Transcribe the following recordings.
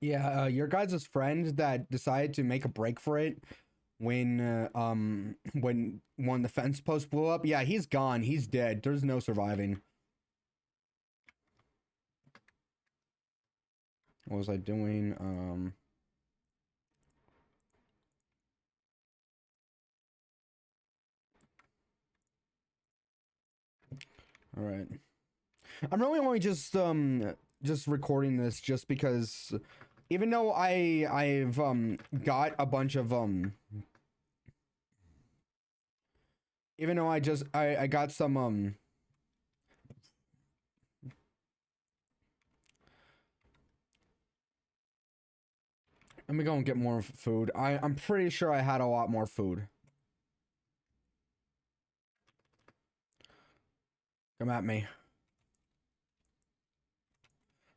Yeah, your guys' friend that decided to make a break for it when the fence post blew up. Yeah, he's gone. He's dead. There's no surviving. What was I doing? All right. I'm really only just recording this just because even though I've got a bunch of even though I got some let me go and get more food. I'm pretty sure I had a lot more food. Come at me.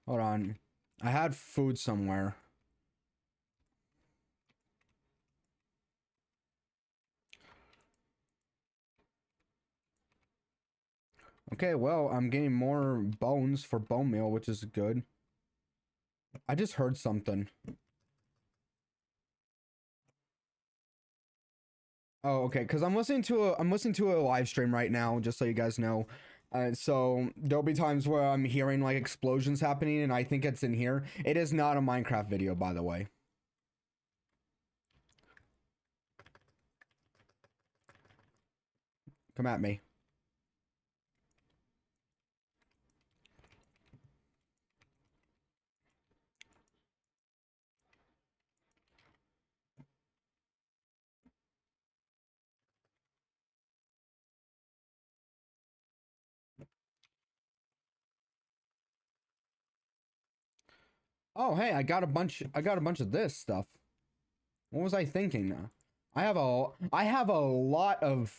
Hold on. I had food somewhere. Okay, well, I'm getting more bones for bone meal, which is good. I just heard something. Oh, okay, because I'm listening to a live stream right now, just so you guys know. So there'll be times where I'm hearing like explosions happening, and I think it's in here. It is not a Minecraft video, by the way. Come at me. Oh, hey, I got a bunch of this stuff. What was I thinking? I have a lot of.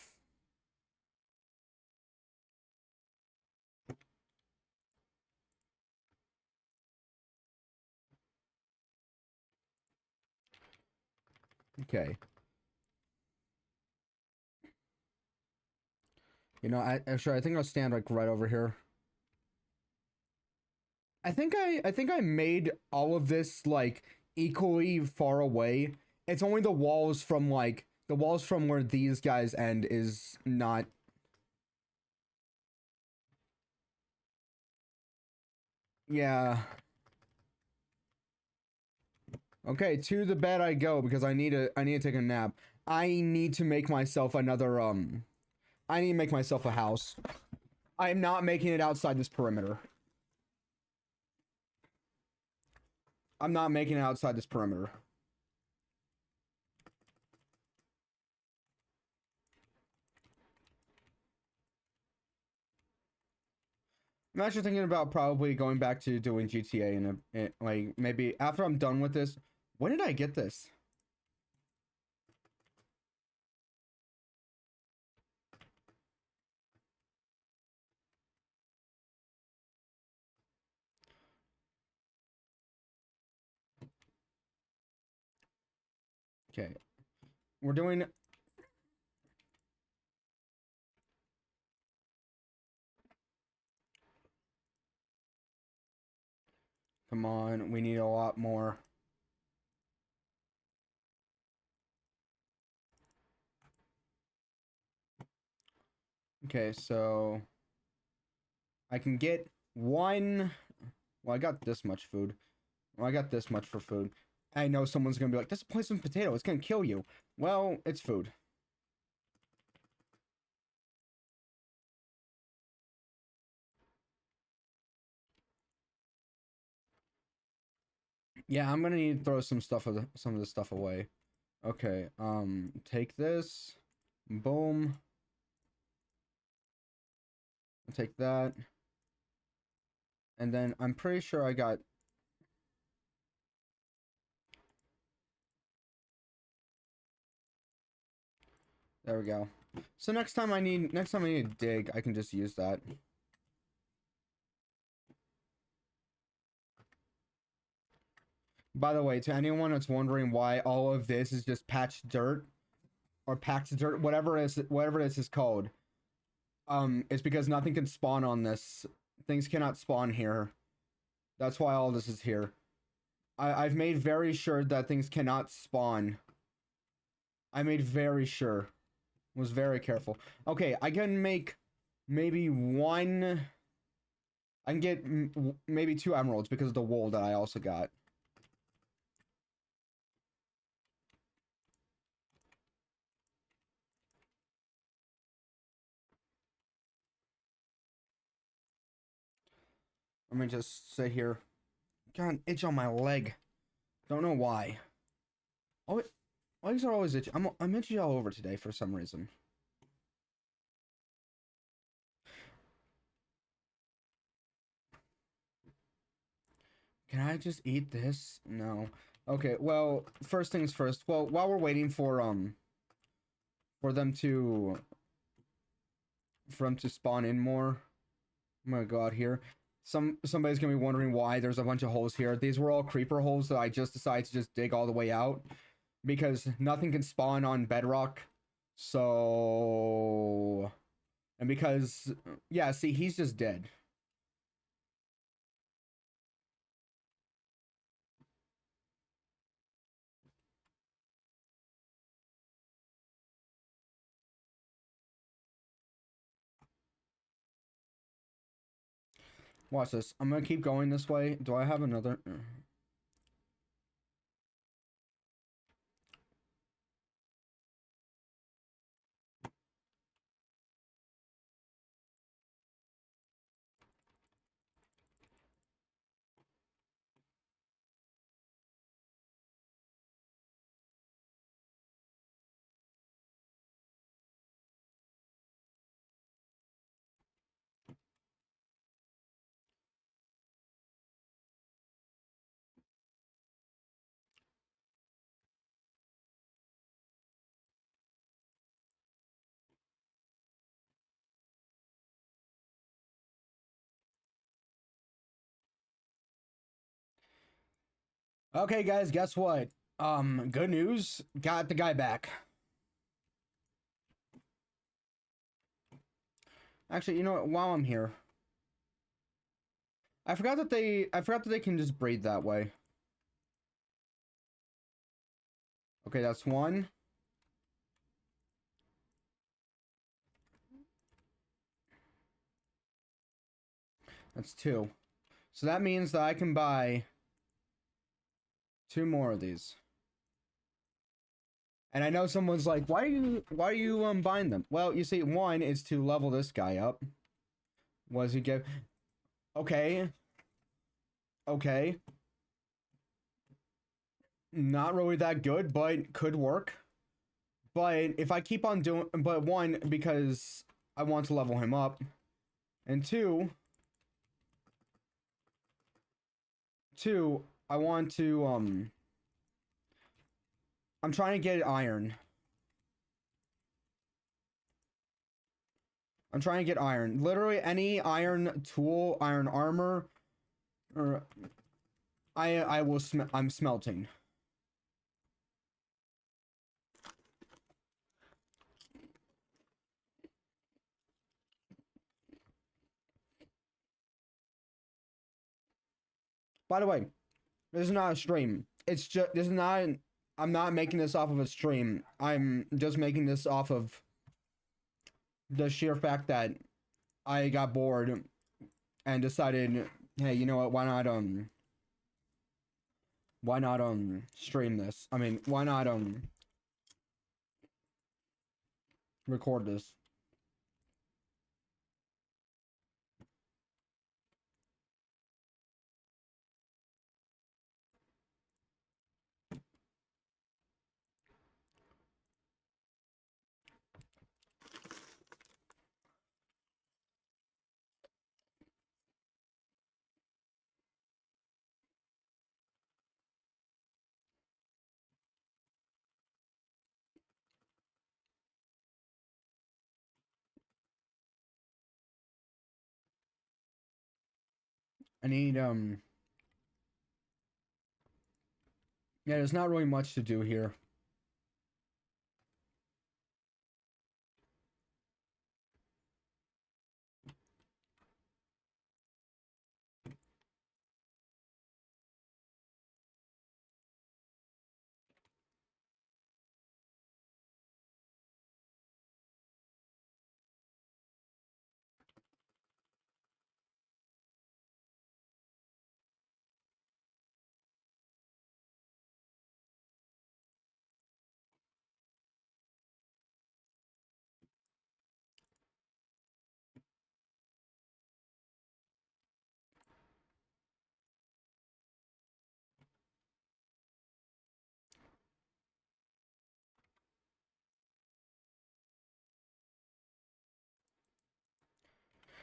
Okay. You know, I think I'll stand like right over here. I think I made all of this like equally far away. It's only the walls from where these guys end is not. Yeah. Okay, to the bed I go because I need to take a nap. I need to make myself another I need to make myself a house. I am not making it outside this perimeter. I'm not making it outside this perimeter. I'm actually thinking about probably going back to doing GTA in like maybe after I'm done with this. When did I get this? Okay. We're doing Come on, we need a lot more. Okay, so I can get one. Well, I got this much food. Well, I got this much for food. I know someone's gonna be like, "That's a poison potato. It's gonna kill you." Well, it's food. Yeah, I'm gonna need to throw some of the stuff away. Okay, take this. Boom. Take that. And then I'm pretty sure I got. There we go. So next time I need to dig, I can just use that. By the way, to anyone that's wondering why all of this is just patched dirt or packed dirt, whatever this is called, it's because nothing can spawn on this. Things cannot spawn here. That's why all this is here. I've made very sure that things cannot spawn. I made very sure. Was very careful. Okay, I can make maybe one. I can get maybe 2 emeralds because of the wool that I also got. Let me just sit here. Got an itch on my leg. Don't know why. Oh, legs are always itchy. I'm itchy all over today for some reason. Can I just eat this? No. Okay, well, first things first. Well, while we're waiting for them to spawn in more. I'm gonna go out here. Somebody's gonna be wondering why there's a bunch of holes here. These were all creeper holes that I just decided to just dig all the way out because nothing can spawn on bedrock. So, and because yeah, see, he's just dead. Watch this. I'm gonna keep going this way. Do I have another? Okay, guys, guess what? Good news. Got the guy back. Actually, you know what? While I'm here, I forgot that they can just breed that way. Okay, that's one. That's two. So that means that I can buy 2 more of these. And I know someone's like, why are you buying them? Well, you see, one is to level this guy up. What does he give? Okay. Okay. Not really that good, but could work. But if I keep on doing, but one, because I want to level him up, and two, I want to I'm trying to get iron. I'm trying to get iron. Literally any iron tool, iron armor, or I will I'm smelting. By the way, this is not a stream. It's just this is not. I'm not making this off of a stream. I'm just making this off of the sheer fact that I got bored and decided, hey, you know what? why not stream this? I mean, why not record this? I need yeah, there's not really much to do here.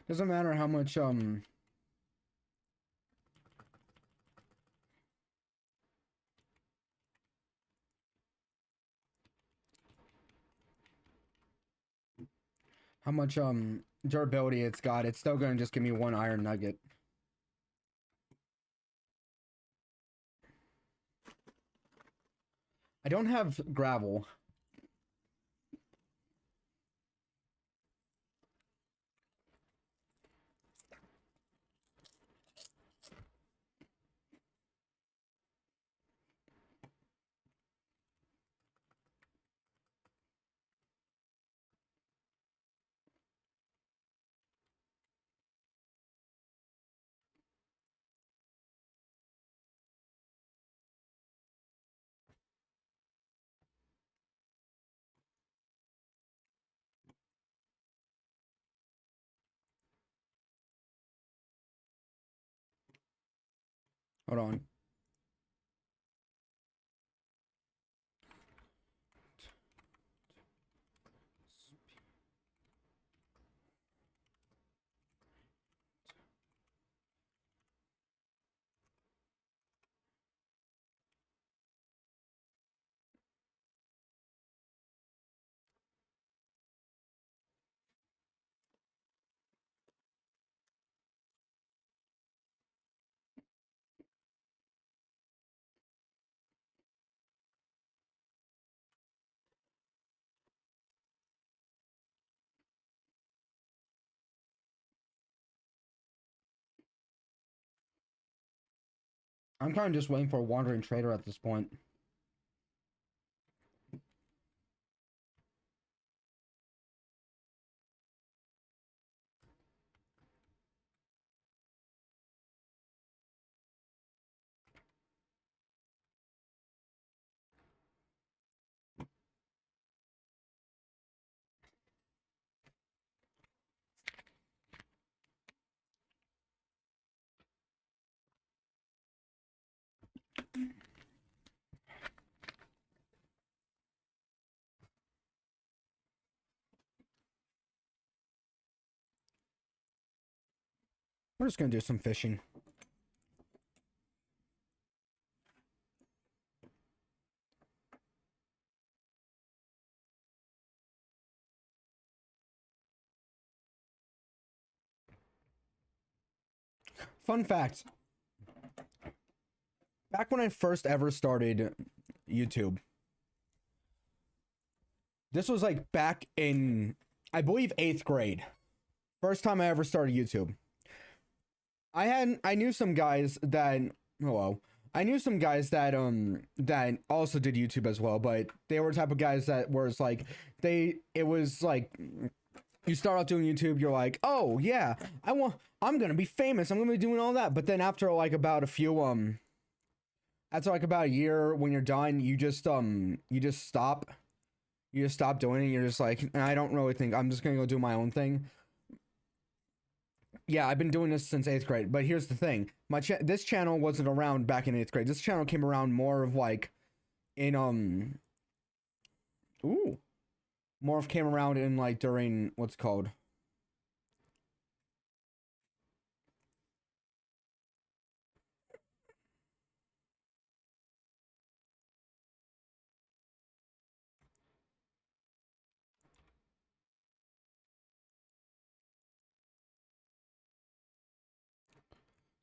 Doesn't matter how much durability it's got. It's still gonna just give me one iron nugget. I don't have gravel. Hold on. I'm kind of just waiting for a wandering trader at this point. We're just gonna do some fishing. Fun fact. Back when I first ever started YouTube, this was like back in, I believe, 8th grade. First time I ever started YouTube. I knew some guys that, hello. I knew some guys that also did YouTube as well, but they were the type of guys that was like, it was like, you start out doing YouTube, you're like, oh yeah, I'm gonna be famous, I'm gonna be doing all that. But then after like about a year, when you're done, you just stop. You just stop doing it. You're just like, I don't really think, I'm just gonna go do my own thing. Yeah, I've been doing this since 8th grade, but here's the thing. This channel wasn't around back in 8th grade. This channel came around more of like in more of came around in like during what's called.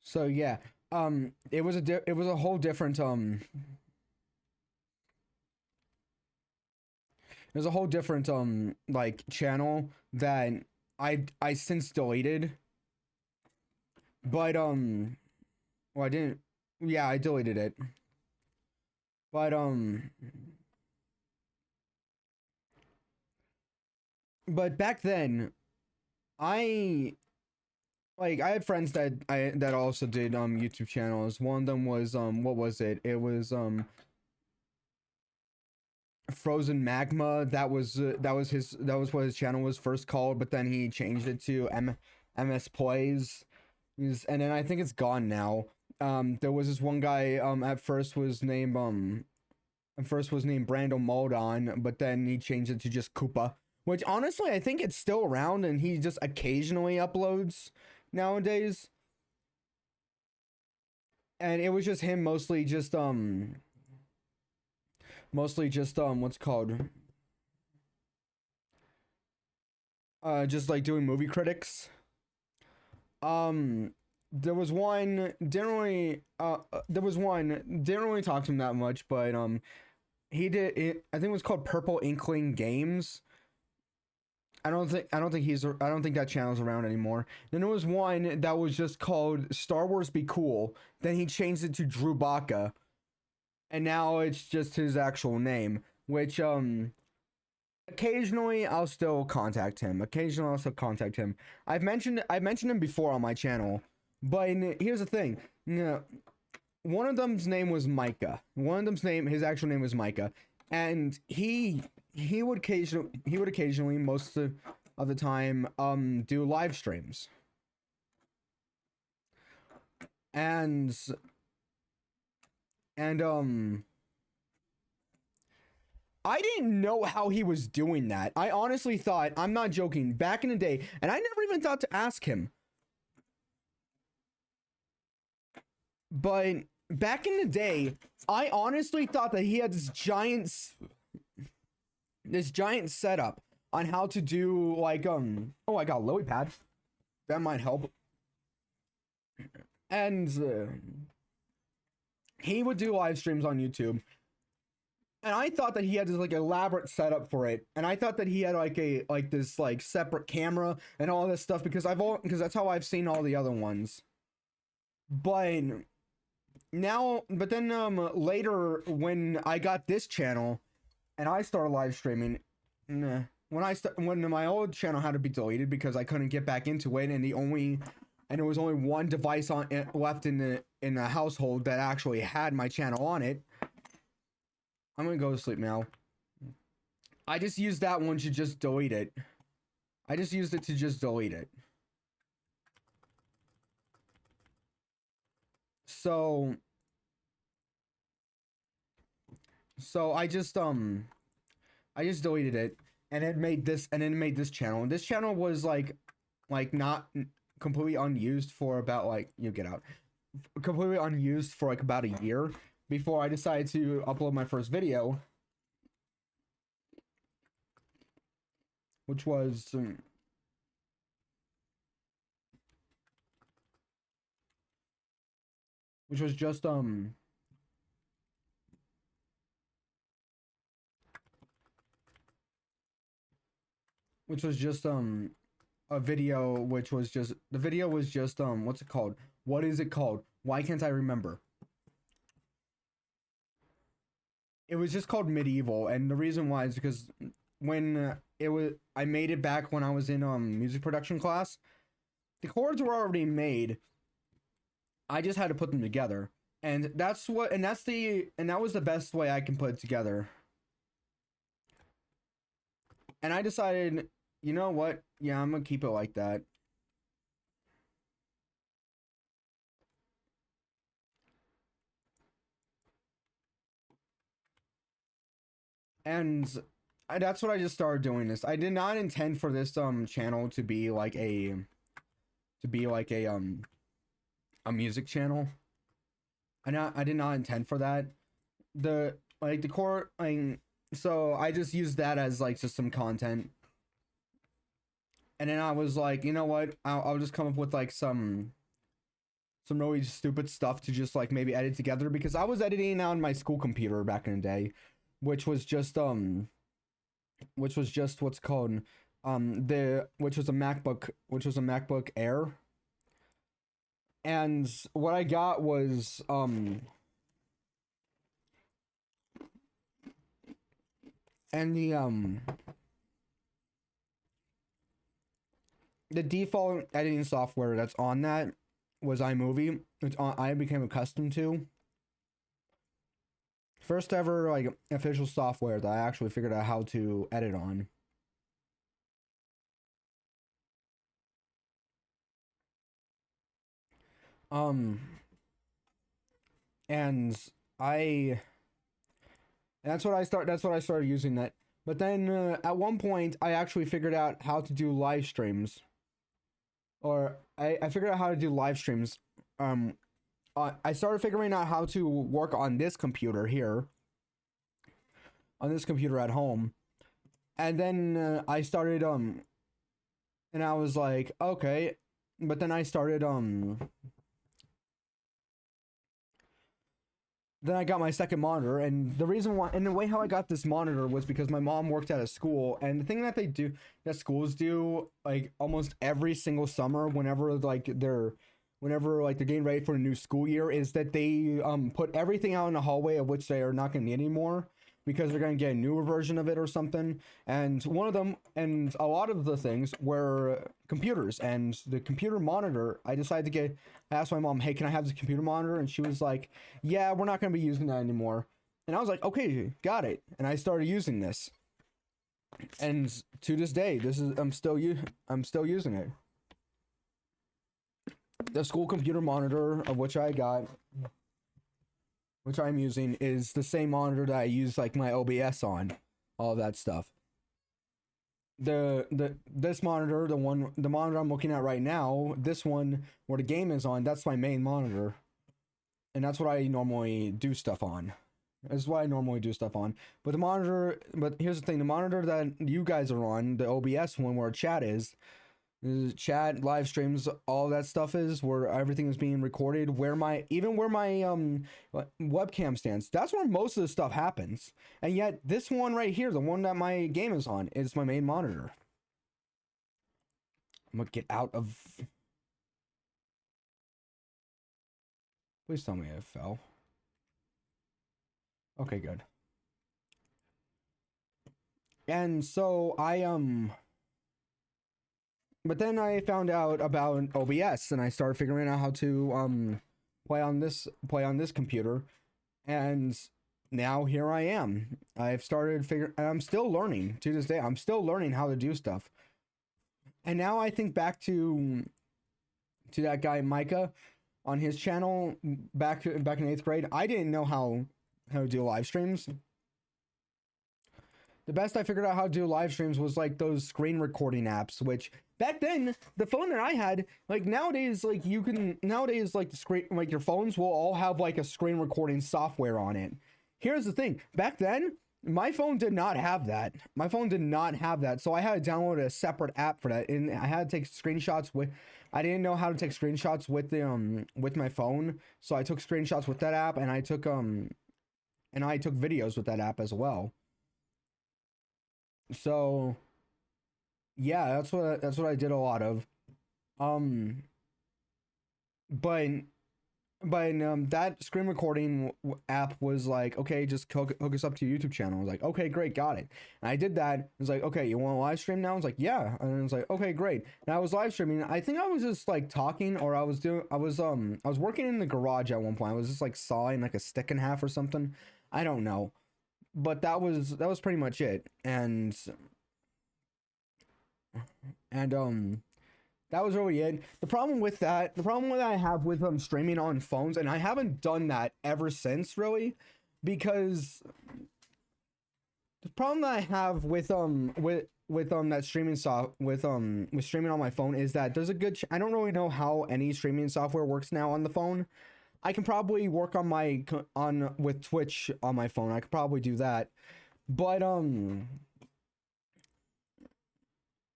So yeah, it was a whole different there's a whole different like channel that I since deleted. But well, I didn't, yeah, I deleted it. But back then I I had friends that also did YouTube channels. One of them was what was it? It was Frozen Magma. That was what his channel was first called, but then he changed it to MS Plays. And then I think it's gone now. There was this one guy at first was named Brando Moldon, but then he changed it to just Koopa, which honestly I think it's still around, and he just occasionally uploads nowadays. And it was just him mostly just what's it called, just like doing movie critics. There was one, didn't really talk to him that much, but he did it, I think it was called Purple Inkling Games. I don't think that channel's around anymore. Then there was one that was just called Star Wars Be Cool. Then he changed it to Drew Baca, and now it's just his actual name, which occasionally I'll still contact him. I've mentioned him before on my channel, but here's the thing. One of them's name was Micah. His actual name was Micah, and he would occasionally, most of the time, do live streams. And I didn't know how he was doing that. I honestly thought, I'm not joking, back in the day, and I never even thought to ask him. But back in the day, I honestly thought that he had this giant setup on how to do, like, oh, I got a lily pad. That might help. And he would do live streams on YouTube. And I thought that he had this like elaborate setup for it, and I thought that he had like this like separate camera and all this stuff, because that's how I've seen all the other ones. But then later, when I got this channel and I started live streaming, when my old channel had to be deleted because I couldn't get back into it, and there was only one device left in the household that actually had my channel on it. I'm gonna go to sleep now. I just used that one to just delete it. So I just deleted it, and it made this channel. And this channel was like not completely unused for about completely unused for like about a year before I decided to upload my first video, which was just a video, the video was just what's it called? What is it called? Why can't I remember? It was just called Medieval, and the reason why is because when I made it back when I was in music production class. The chords were already made. I just had to put them together, and that was the best way I can put it together. And I decided, you know what? Yeah, I'm gonna keep it like that. And that's what I just started doing this. I did not intend for this channel to be like a music channel. I did not intend for that. So I just used that as like just some content. And then I was like, you know what? I'll just come up with like some really stupid stuff to just like maybe edit together, because I was editing on my school computer back in the day, which was just what's called which was a MacBook Air. And what I got was and the default editing software that's on that was iMovie, which I became accustomed to. First ever like official software that I actually figured out how to edit on. And that's what I started using that. But then at one point, I actually figured out how to do live streams, or I figured out how to do live streams. I started figuring out how to work on this computer here, on this computer at home, and then I started and I was like, okay, but then I started then I got my second monitor, and the reason why, and the way how I got this monitor was because my mom worked at a school, and the thing that they do, that schools do, like almost every single summer, whenever they're getting ready for a new school year, is that they put everything out in the hallway of which they are not going to need anymore because they're going to get a newer version of it or something. And one of them, and a lot of the things were computers, and the computer monitor, I asked my mom, hey, can I have this computer monitor? And she was like, yeah, we're not going to be using that anymore. And I was like, okay, got it. And I started using this. And to this day, I'm still using it. The school computer monitor of which I'm using, is the same monitor that I use like my OBS on, all that stuff. This monitor, the monitor I'm looking at right now, this one where the game is on, that's my main monitor, and that's what I normally do stuff on. This is what I normally do stuff on. But here's the thing: the monitor that you guys are on, the OBS one where chat chat, live streams, all that stuff is, where everything is being recorded, where my webcam stands, that's where most of the stuff happens. And yet this one right here, the one that my game is on, is my main monitor. I'm gonna get out of, please tell me it fell. Okay, good. And so but then I found out about OBS, and I started figuring out how to play on this computer, and now here I am. I'm still learning to this day. I'm still learning how to do stuff. And now I think back to that guy Micah on his channel back in 8th grade. I didn't know how to do live streams. The best I figured out how to do live streams was like those screen recording apps, which back then, the phone that I had, like nowadays, like the screen, like your phones will all have like a screen recording software on it. Here's the thing: back then, my phone did not have that. So I had to download a separate app for that, and I had to take screenshots with. I didn't know how to take screenshots with with my phone, so I took screenshots with that app, and I took videos with that app as well. So yeah, that's what I did a lot of. But that screen recording app was like, okay, just hook us up to your YouTube channel. I was like, okay, great, got it. And I did that. It was like, okay, you want to live stream now? I was like, yeah. And it was like, okay, great. And I was live streaming. I think I was just like talking, or I was working in the garage at one point. I was just like sawing like a stick in half or something. I don't know. But that was pretty much it. And that was really it. The problem that I have with streaming on phones, and I haven't done that ever since, really, because the problem that I have with that streaming with streaming on my phone is that there's a good I don't really know how any streaming software works now on the phone. I can probably work on with Twitch on my phone. I could probably do that. But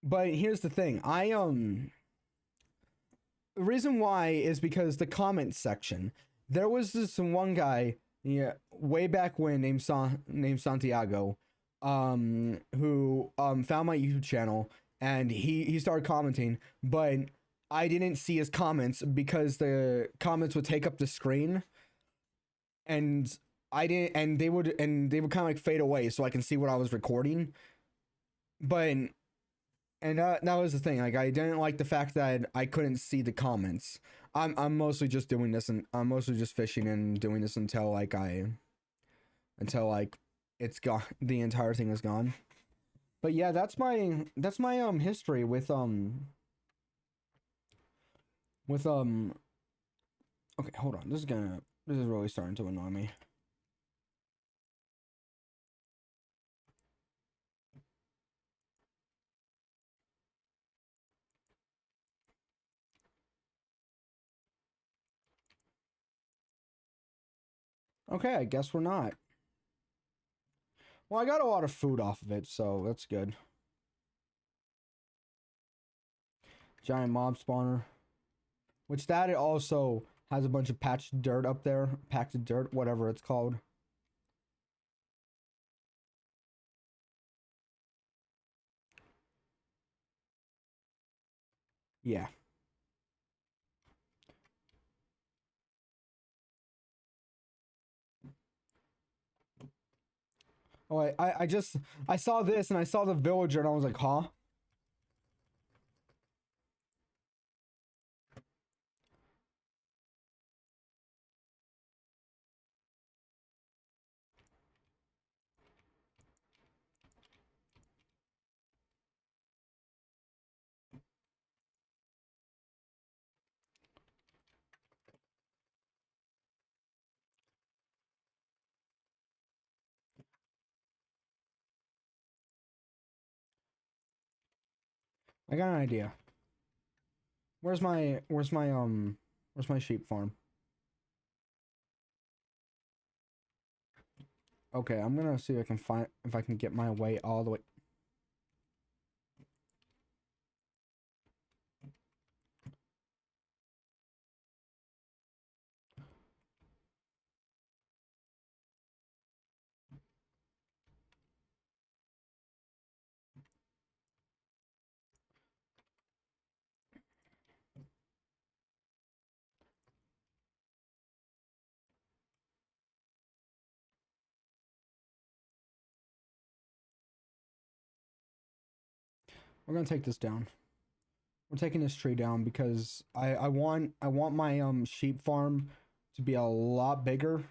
here's the thing. The reason why is because the comment section. There was this one guy, yeah, way back when, named Santiago, who found my YouTube channel, and he started commenting, but I didn't see his comments because the comments would take up the screen, and they would kind of like fade away so I can see what I was recording. But that was the thing. Like, I didn't like the fact that I couldn't see the comments. I'm mostly just doing this, and I'm mostly just fishing and doing this until it's gone. The entire thing is gone. But yeah, that's my history with okay, hold on. This is really starting to annoy me. Okay, I guess we're not. Well, I got a lot of food off of it, so that's good. Giant mob spawner. Which that it also has a bunch of patched dirt up there. Packed dirt, whatever it's called. Yeah. Oh, I saw this and I saw the villager and I was like, huh? I got an idea. Where's my sheep farm? Okay, I'm gonna see if I can get my way all the way. We're gonna take this down. We're taking this tree down because I want my sheep farm to be a lot bigger.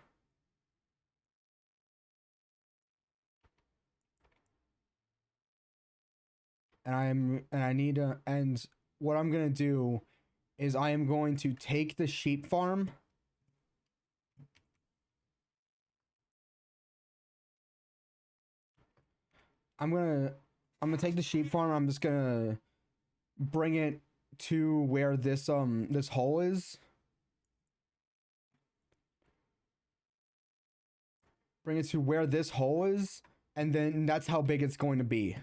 And I need to and what I'm gonna do is I am going to take the sheep farm. I'm gonna I'm gonna take the sheep farm. I'm just gonna bring it to where this hole is. Bring it to where this hole is, and then that's how big it's going to be.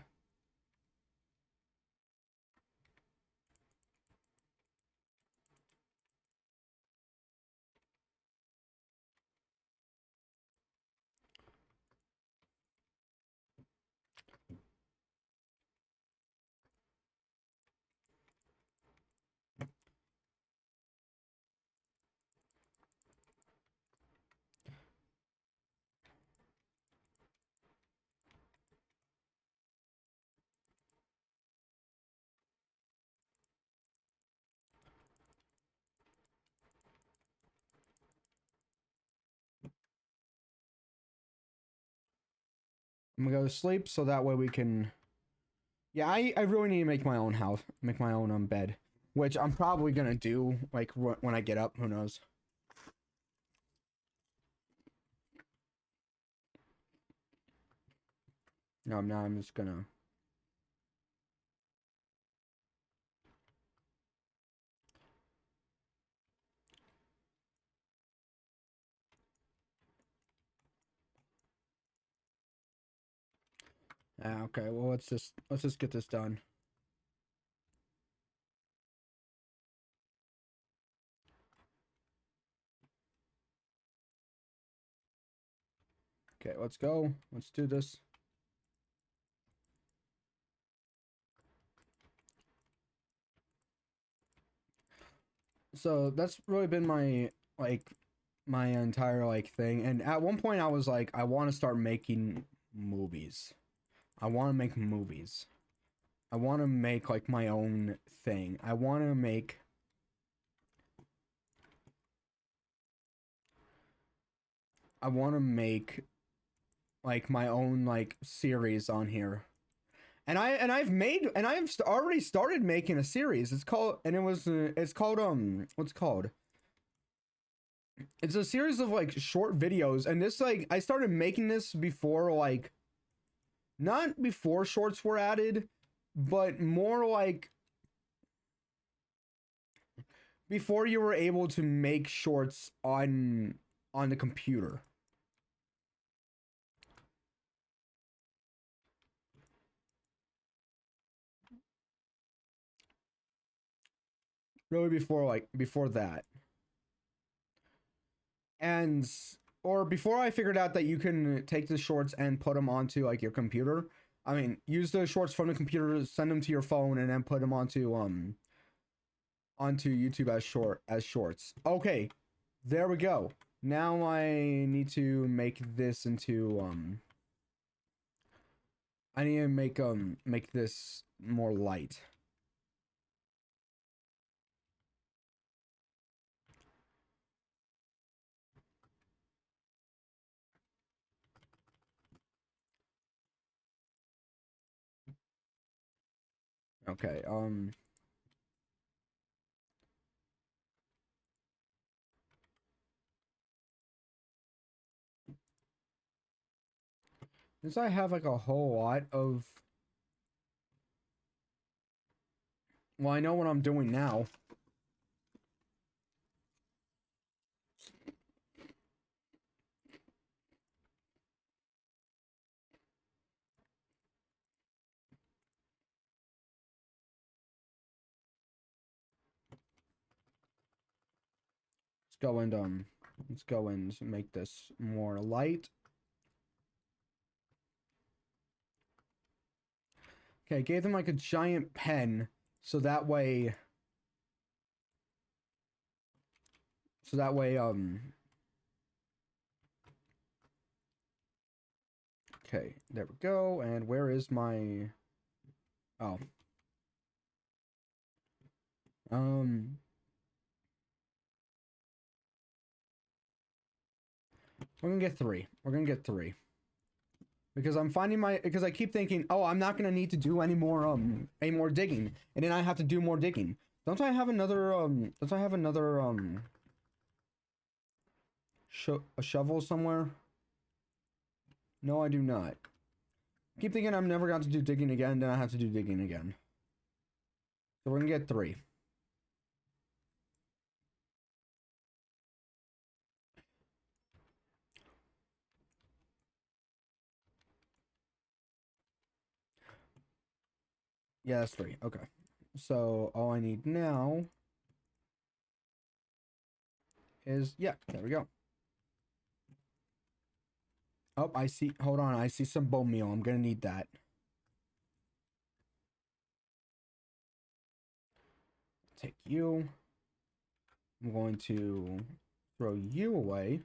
I'm gonna go to sleep so that way we can. Yeah, I really need to make my own house, make my own bed, which I'm probably gonna do like when I get up. Who knows? No, now I'm just gonna. Okay, well let's just get this done. Okay, let's go. Let's do this. So that's really been my like my entire like thing. And at one point I was like, I want to start making movies. I want to make movies. I want to make like my own thing. I want to make like my own like series on here. I've already started making a series. It's called what's it called? It's a series of like short videos, and this like I started making this before like not before shorts were added, but more like before you were able to make shorts on the computer. really before that. And or before I figured out that you can take the shorts and put them onto like your computer. I mean, use the shorts from the computer, send them to your phone, and then put them onto YouTube as shorts. Okay, there we go. Now I need to make this into I need to make this more light. Okay, since I have like a whole lot of, well, I know what I'm doing now. Let's go and make this more light. Okay, I gave them like a giant pen so that way okay, there we go. And where is my, oh, we're gonna get three. We're gonna get three. Because I'm finding because I keep thinking, oh, I'm not gonna need to do any more digging, and then I have to do more digging. Don't I have another a shovel somewhere? No, I do not. Keep thinking I'm never going to do digging again, then I have to do digging again. So we're gonna get three. Yeah, that's three. Okay. So all I need now is, yeah, there we go. Oh, I see. Hold on. I see some bone meal. I'm gonna need that. Take you. I'm going to throw you away.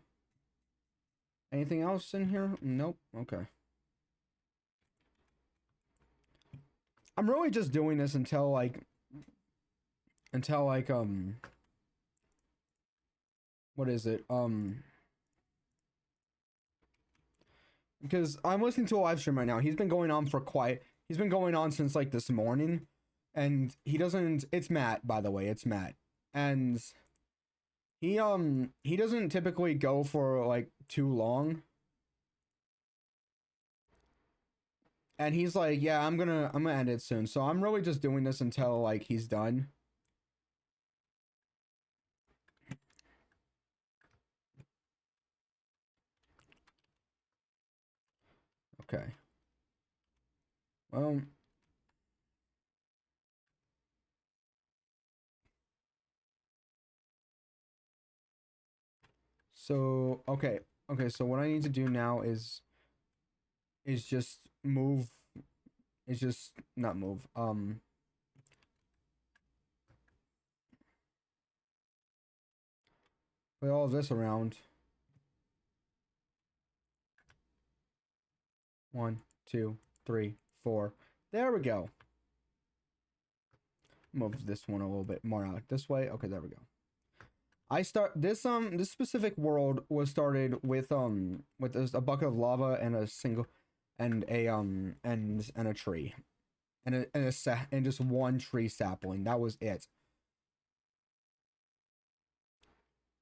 Anything else in here? Nope. Okay. I'm really just doing this until like what is it? Because I'm listening to a live stream right now. He's been going on he's been going on since like this morning, and he doesn't, it's Matt, by the way, it's Matt. And he doesn't typically go for like too long. And he's like, yeah, I'm gonna end it soon. So I'm really just doing this until like he's done. Okay. Well, so okay. Okay, so what I need to do now is move just not move. Put all of this around. 1, 2, 3, 4. There we go. Move this one a little bit more out this way. Okay, there we go. I start this this specific world was started with a bucket of lava and a single and a tree and just one tree sapling. That was it.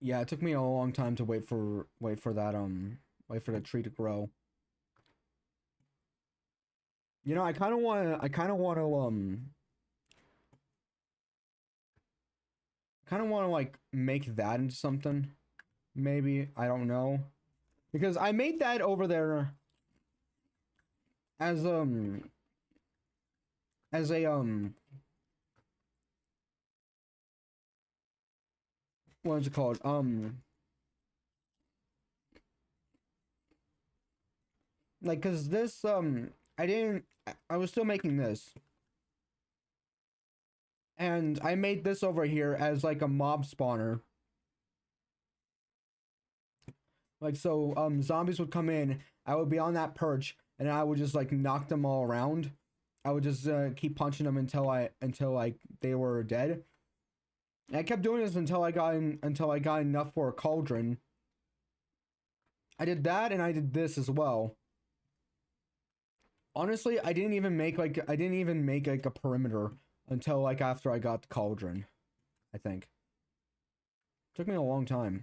Yeah, it took me a long time to wait for the tree to grow. You know, I kind of want to like make that into something. Maybe, I don't know. Because I made that over there as as a what is it called? Like, cause this, I was still making this. And I made this over here as like a mob spawner. Like, so, zombies would come in, I would be on that perch, and I would just like knock them all around. I would just keep punching them until like they were dead. And I kept doing this until I got enough for a cauldron. I did that and I did this as well. Honestly, I didn't even make like a perimeter until like after I got the cauldron. I think. Took me a long time.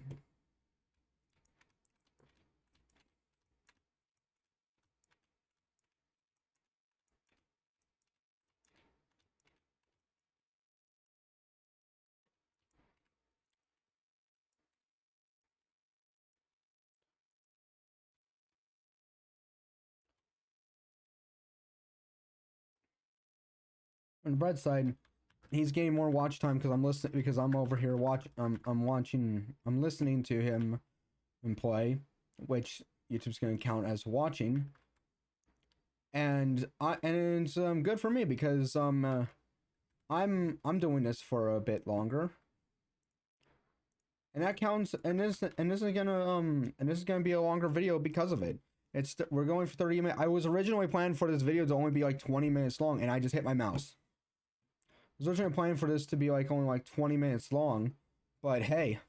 On the bright side, he's getting more watch time because I'm listening because I'm over here I'm listening to him and play, which YouTube's gonna count as watching. And it's good for me because I'm doing this for a bit longer. And that counts, and this is gonna be a longer video because of it. We're going for 30 minutes. I was originally planning for this video to only be like 20 minutes long, and I just hit my mouse. I was originally planning for this to be like only like 20 minutes long, but hey,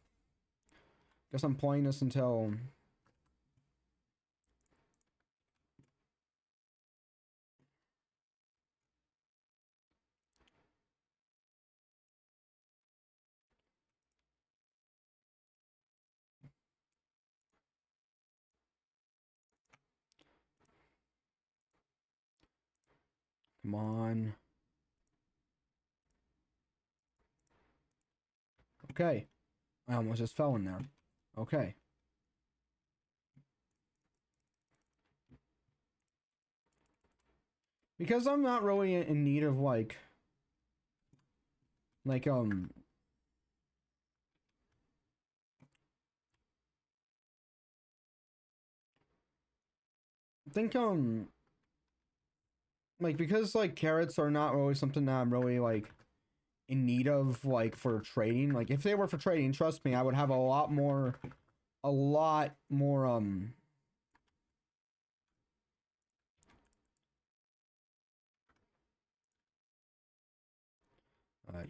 guess I'm playing this until. Come on. Okay. I almost just fell in there. Okay. Because I'm not really in need of like I think like because like carrots are not really something that I'm really like in need of like for trading. Like if they were for trading, trust me, I would have a lot more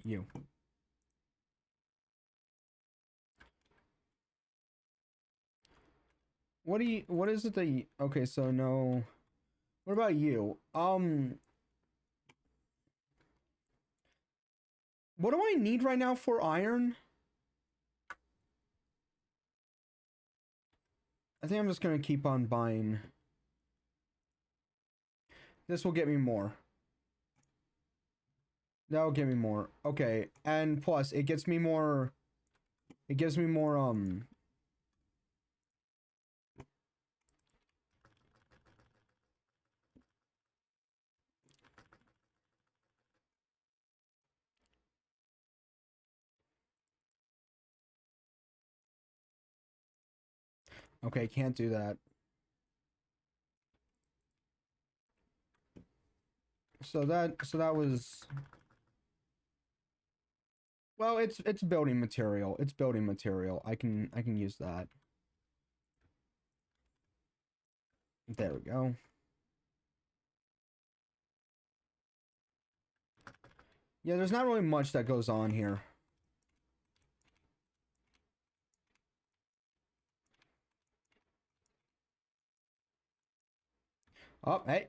you. What is it that you, okay, so no. What about you? What do I need right now for iron? I think I'm just gonna keep on buying. This will get me more. That'll get me more. Okay, and plus it gets me more. It gives me more. Okay, can't do that. So that was. Well, it's building material. It's building material. I can use that. There we go. Yeah, there's not really much that goes on here. Oh, hey.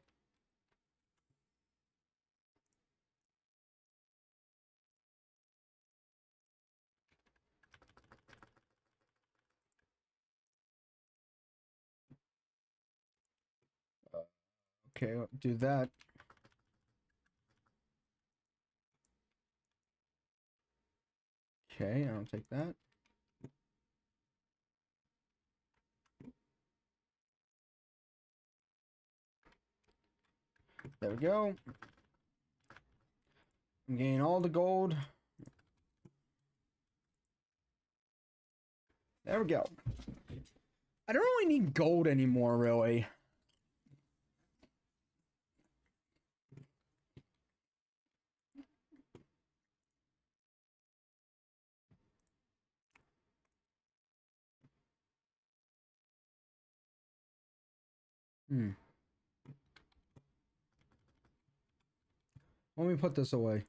Okay, do that. Okay, I'll take that. There we go. I'm getting all the gold. There we go. I don't really need gold anymore, really. Hmm. Let me put this away.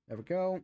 There we go.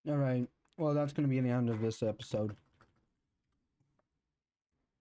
All right. Well, that's going to be the end of this episode.